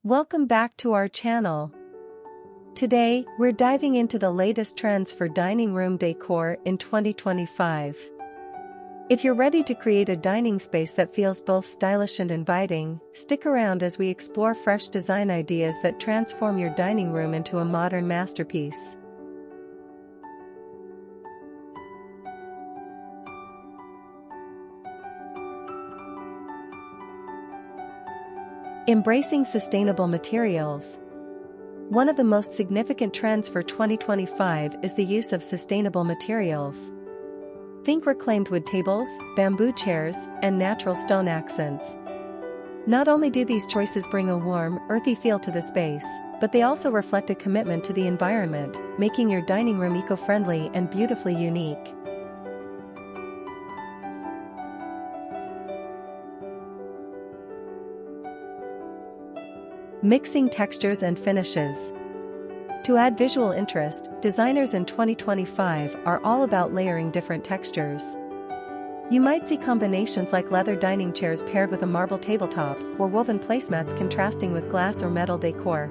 Welcome back to our channel. Today, we're diving into the latest trends for dining room decor in 2025. If you're ready to create a dining space that feels both stylish and inviting, stick around as we explore fresh design ideas that transform your dining room into a modern masterpiece. Embracing sustainable materials. One of the most significant trends for 2025 is the use of sustainable materials. Think reclaimed wood tables, bamboo chairs, and natural stone accents. Not only do these choices bring a warm, earthy feel to the space, but they also reflect a commitment to the environment, making your dining room eco-friendly and beautifully unique. Mixing textures and finishes. To add visual interest, designers in 2025 are all about layering different textures. You might see combinations like leather dining chairs paired with a marble tabletop, or woven placemats contrasting with glass or metal decor.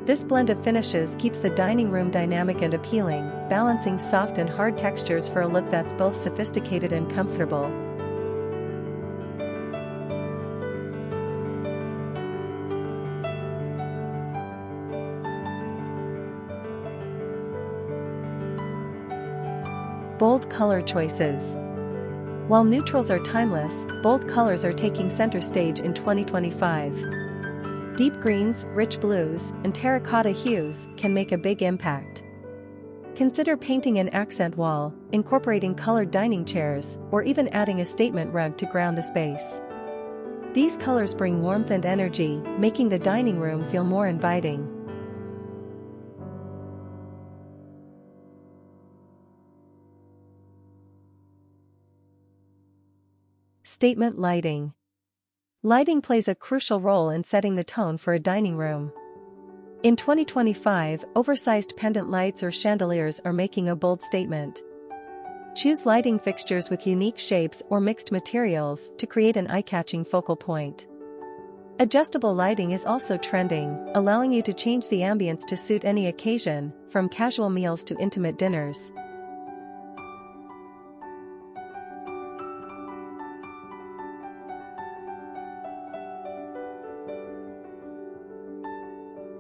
This blend of finishes keeps the dining room dynamic and appealing, balancing soft and hard textures for a look that's both sophisticated and comfortable. Bold color choices. While neutrals are timeless, bold colors are taking center stage in 2025. Deep greens, rich blues, and terracotta hues can make a big impact. Consider painting an accent wall, incorporating colored dining chairs, or even adding a statement rug to ground the space. These colors bring warmth and energy, making the dining room feel more inviting. Statement lighting. Lighting plays a crucial role in setting the tone for a dining room. In 2025, oversized pendant lights or chandeliers are making a bold statement. Choose lighting fixtures with unique shapes or mixed materials to create an eye-catching focal point. Adjustable lighting is also trending, allowing you to change the ambience to suit any occasion, from casual meals to intimate dinners.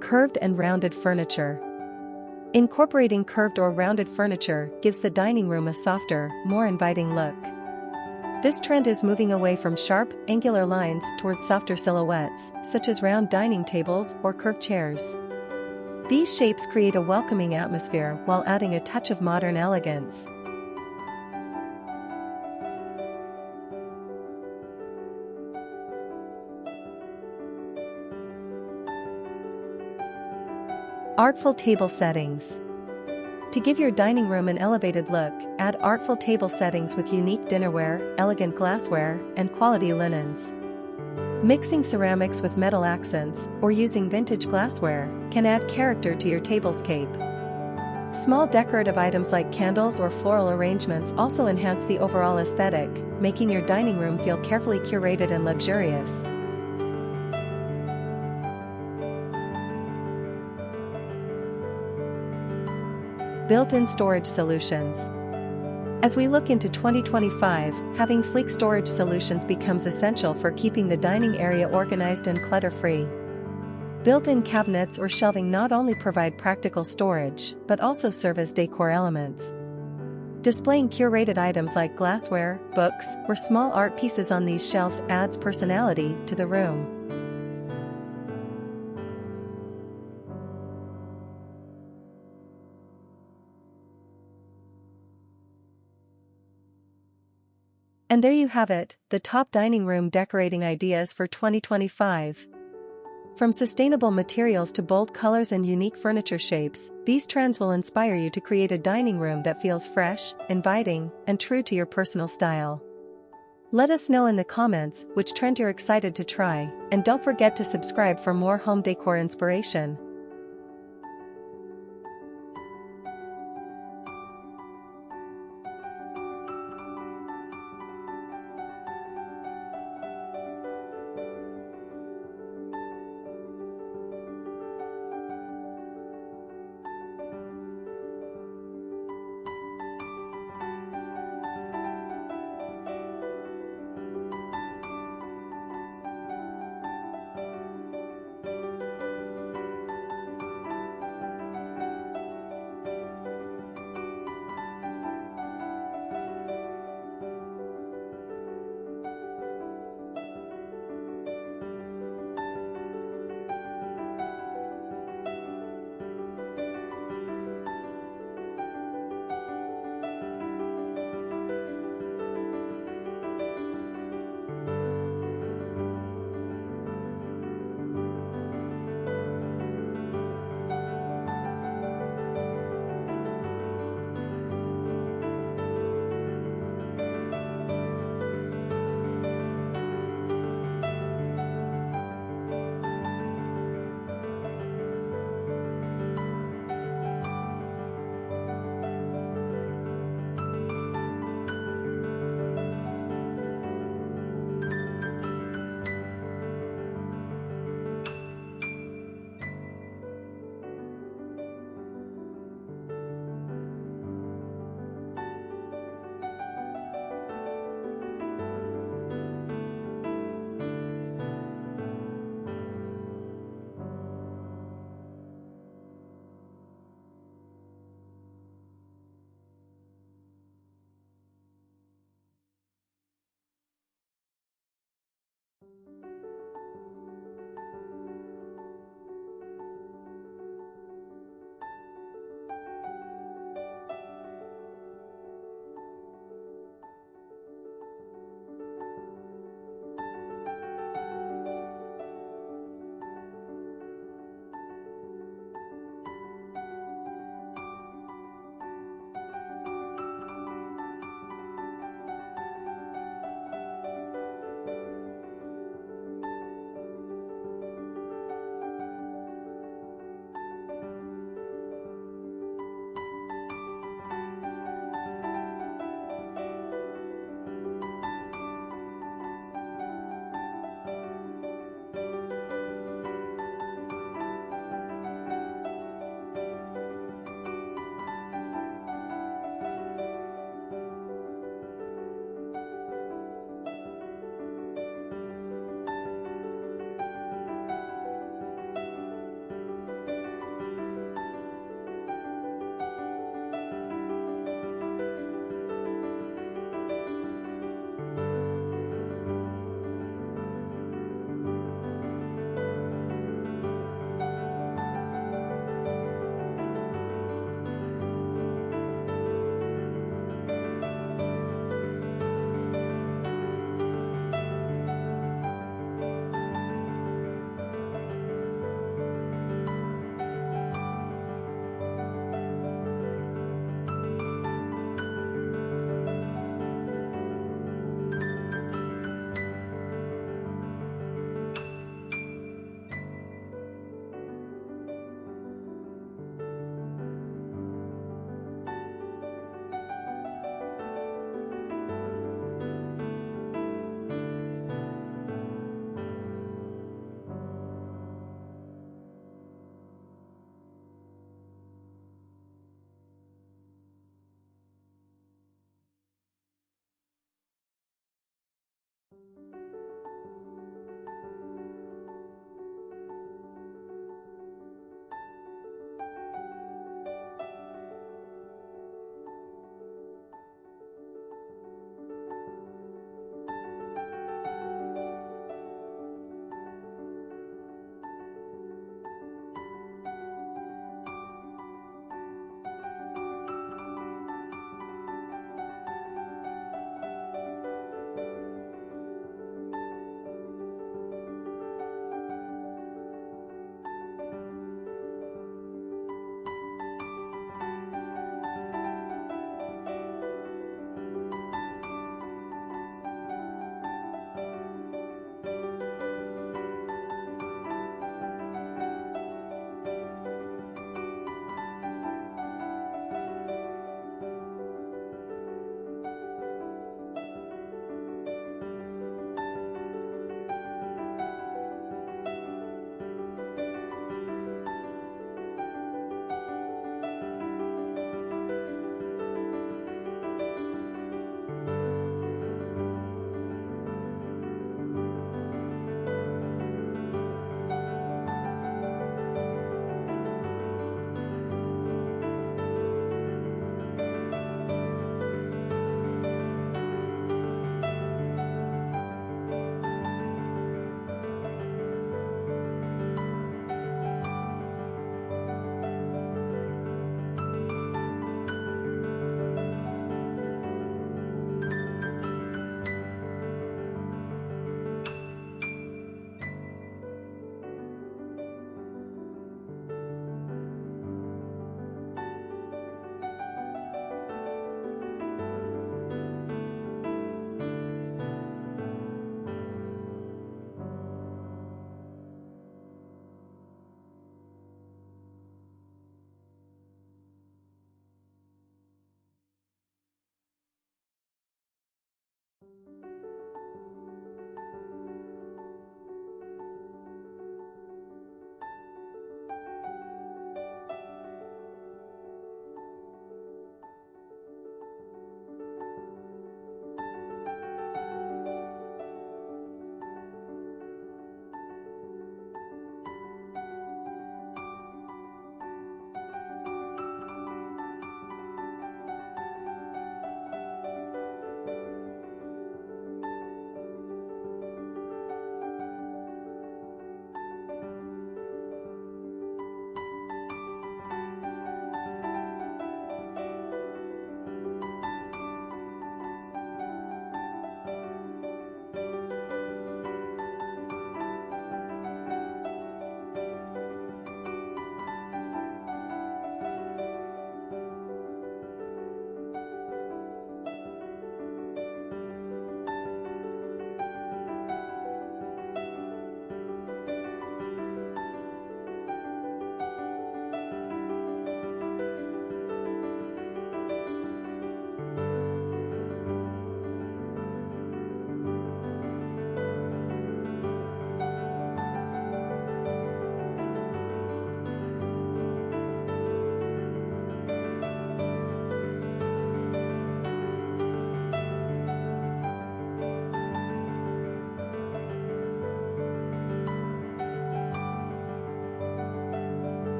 Curved and rounded furniture. Incorporating curved or rounded furniture gives the dining room a softer, more inviting look. This trend is moving away from sharp, angular lines towards softer silhouettes, such as round dining tables or curved chairs. These shapes create a welcoming atmosphere while adding a touch of modern elegance. Artful table settings. To give your dining room an elevated look, add artful table settings with unique dinnerware, elegant glassware, and quality linens. Mixing ceramics with metal accents, or using vintage glassware, can add character to your tablescape. Small decorative items like candles or floral arrangements also enhance the overall aesthetic, making your dining room feel carefully curated and luxurious. Built-in storage solutions. As we look into 2025, having sleek storage solutions becomes essential for keeping the dining area organized and clutter-free. Built-in cabinets or shelving not only provide practical storage, but also serve as decor elements. Displaying curated items like glassware, books, or small art pieces on these shelves adds personality to the room. And there you have it, the top dining room decorating ideas for 2025. From sustainable materials to bold colors and unique furniture shapes, these trends will inspire you to create a dining room that feels fresh, inviting, and true to your personal style. Let us know in the comments which trend you're excited to try, and don't forget to subscribe for more home decor inspiration.